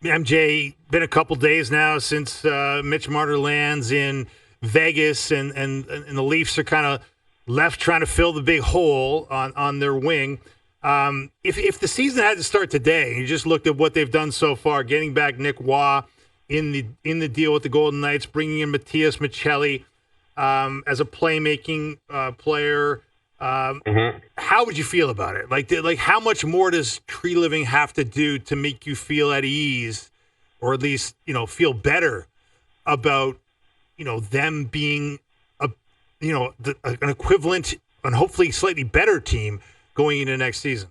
MJ, been a couple days now since Mitch Marner lands in Vegas, and the Leafs are kind of left trying to fill the big hole on their wing. If the season had to start today, and you just looked at what they've done so far, getting back Nick Waugh in the deal with the Golden Knights, bringing in Matthias Michelli as a playmaking player. How would you feel about it? Like how much more does Tree Living have to do to make you feel at ease, or at least feel better about them being an equivalent and hopefully slightly better team going into next season?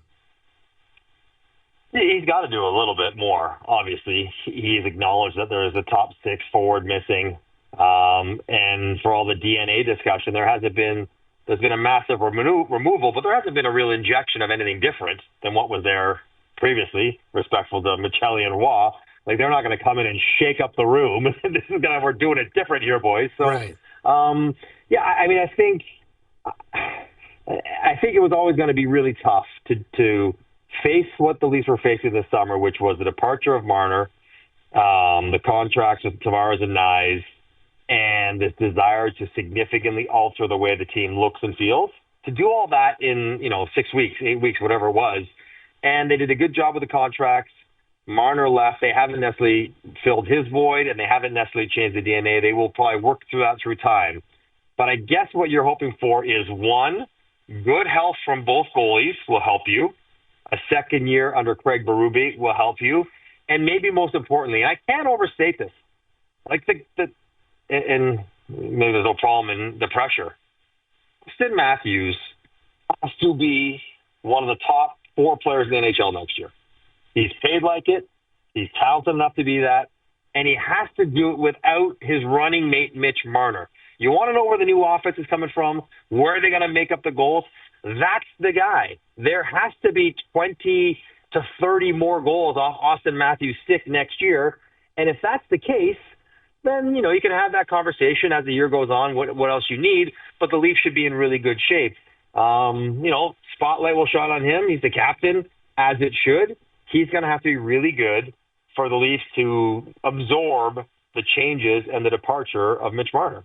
He's got to do a little bit more. Obviously, he's acknowledged that there is a top six forward missing, and for all the DNA discussion, there's been a massive removal, but there hasn't been a real injection of anything different than what was there previously, respectful to Michelli and Waugh. Like, they're not going to come in and shake up the room. We're doing it different here, boys. So, right. I think it was always going to be really tough to face what the Leafs were facing this summer, which was the departure of Marner, the contracts with Tavares and Nyes, and this desire to significantly alter the way the team looks and feels. To do all that in 6 weeks, 8 weeks, whatever it was, and they did a good job with the contracts. Marner left. They haven't necessarily filled his void, and they haven't necessarily changed the DNA. They will probably work through that through time. But I guess what you're hoping for is, one, good health from both goalies will help you. A second year under Craig Berube will help you. And maybe most importantly, and I can't overstate this, and maybe there's no problem in the pressure, Auston Matthews has to be one of the top 4 players in the NHL next year. He's paid like it. He's talented enough to be that. And he has to do it without his running mate, Mitch Marner. You want to know where the new offense is coming from? Where are they going to make up the goals? That's the guy. There has to be 20 to 30 more goals off Auston Matthews' stick next year. And if that's the case, then, you can have that conversation as the year goes on, what else you need. But the Leafs should be in really good shape. Spotlight will shine on him. He's the captain, as it should. He's going to have to be really good for the Leafs to absorb the changes and the departure of Mitch Marner.